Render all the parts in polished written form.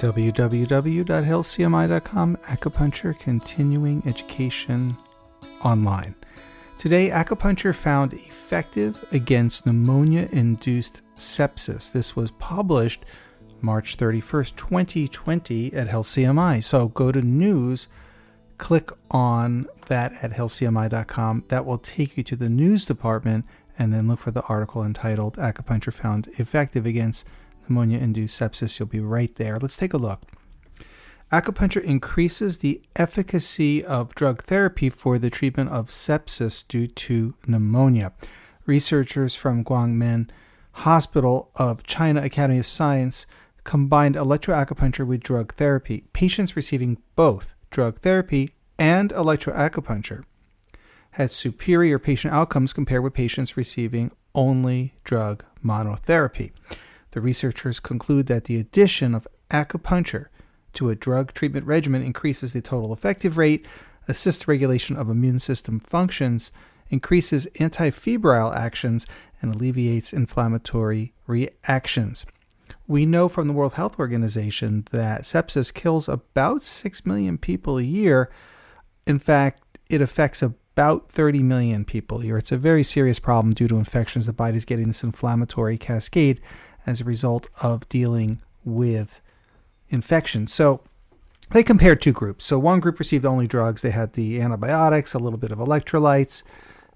www.healthcmi.com, acupuncture continuing education online. Today, acupuncture found effective against pneumonia-induced sepsis. This was published March 31st, 2020 at HealthCMI. So go to news, click on that at healthcmi.com. That will take you to the news department, and then look for the article entitled Acupuncture Found Effective Against Pneumonia-Induced Sepsis. You'll be right there. Let's take a look. Acupuncture increases the efficacy of drug therapy for the treatment of sepsis due to pneumonia. Researchers from Guangmen Hospital of China Academy of Science combined electroacupuncture with drug therapy. Patients receiving both drug therapy and electroacupuncture had superior patient outcomes compared with patients receiving only drug monotherapy. The researchers conclude that the addition of acupuncture to a drug treatment regimen increases the total effective rate, assists regulation of immune system functions, increases antifebrile actions, and alleviates inflammatory reactions. We know from the World Health Organization that sepsis kills about 6 million people a year. In fact, it affects about 30 million people a year. It's a very serious problem due to infections. The body's getting this inflammatory cascade as a result of dealing with infection. So they compared two groups. So one group received only drugs. They had the antibiotics, a little bit of electrolytes.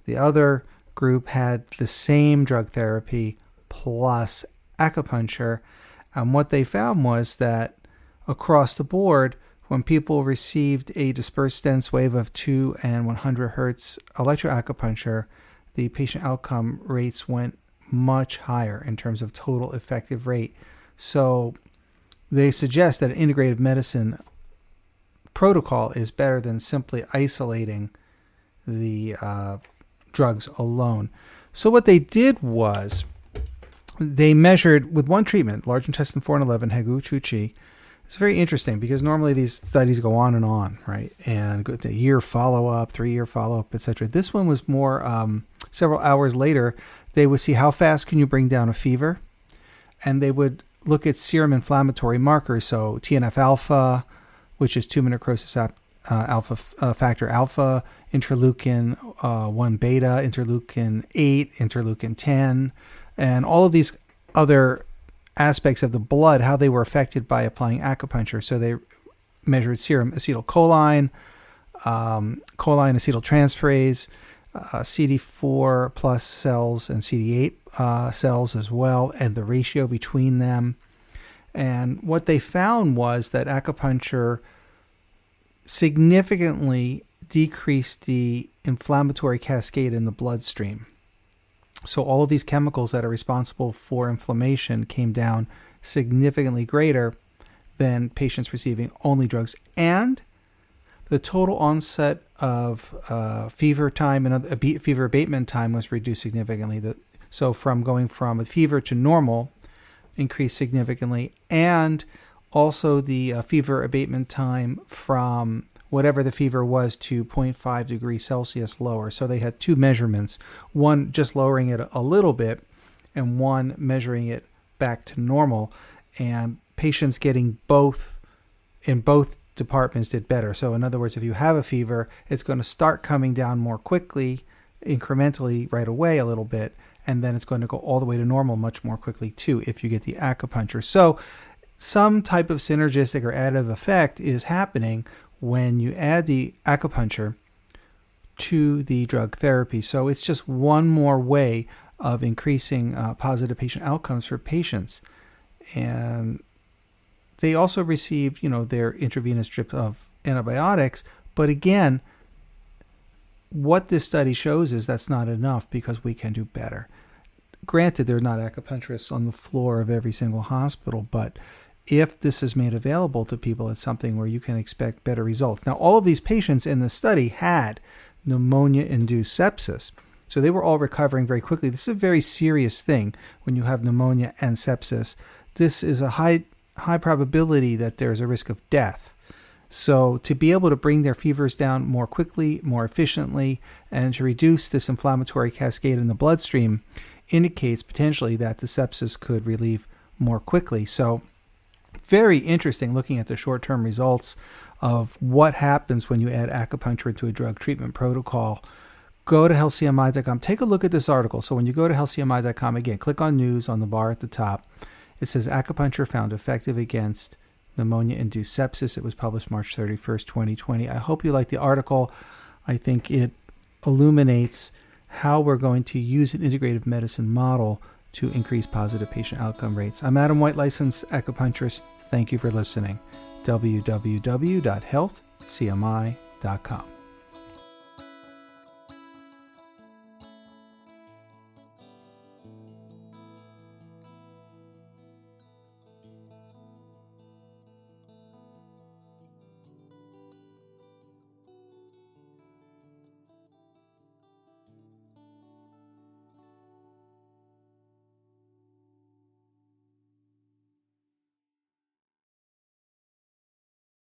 The other group had the same drug therapy plus acupuncture. And what they found was that across the board, when people received a dispersed dense wave of 2 and 100 hertz electroacupuncture, the patient outcome rates went much higher in terms of total effective rate. So they suggest that an integrative medicine protocol is better than simply isolating the drugs alone. So what they did was they measured with one treatment, large intestine 4 and 11, Hegu Chu Chi. It's very interesting because normally these studies go on, right? And go to year follow-up, 3-year follow-up, etc. This one was more several hours later. They would see how fast can you bring down a fever, and they would look at serum inflammatory markers. So TNF-alpha, which is tumor necrosis alpha factor alpha, interleukin 1 beta, interleukin 8, interleukin 10, and all of these other aspects of the blood, how they were affected by applying acupuncture. So they measured serum acetylcholine, choline acetyltransferase, CD4 plus cells and CD8 cells as well, and the ratio between them. And what they found was that acupuncture significantly decreased the inflammatory cascade in the bloodstream. So all of these chemicals that are responsible for inflammation came down significantly greater than patients receiving only drugs. And the total onset of fever time and fever abatement time was reduced significantly. So from going from a fever to normal increased significantly, and also the fever abatement time from whatever the fever was to 0.5 degrees Celsius lower. So they had two measurements, one just lowering it a little bit and one measuring it back to normal. And patients getting both in both departments did better. So in other words, if you have a fever, it's going to start coming down more quickly, incrementally right away a little bit, and then it's going to go all the way to normal much more quickly too if you get the acupuncture. So some type of synergistic or additive effect is happening when you add the acupuncture to the drug therapy. So it's just one more way of increasing positive patient outcomes for patients. And they also received, their intravenous drip of antibiotics. But again, what this study shows is that's not enough because we can do better. Granted, they're not acupuncturists on the floor of every single hospital, but if this is made available to people, it's something where you can expect better results. Now, all of these patients in the study had pneumonia-induced sepsis. So they were all recovering very quickly. This is a very serious thing when you have pneumonia and sepsis. This is a high probability that there's a risk of death. So to be able to bring their fevers down more quickly, more efficiently, and to reduce this inflammatory cascade in the bloodstream indicates potentially that the sepsis could relieve more quickly. So very interesting looking at the short-term results of what happens when you add acupuncture into a drug treatment protocol. Go to healthcmi.com. Take a look at this article. So when you go to healthcmi.com, again, click on news on the bar at the top. It says acupuncture found effective against pneumonia-induced sepsis. It was published March 31st, 2020. I hope you like the article. I think it illuminates how we're going to use an integrative medicine model to increase positive patient outcome rates. I'm Adam White, licensed acupuncturist. Thank you for listening. www.healthcmi.com.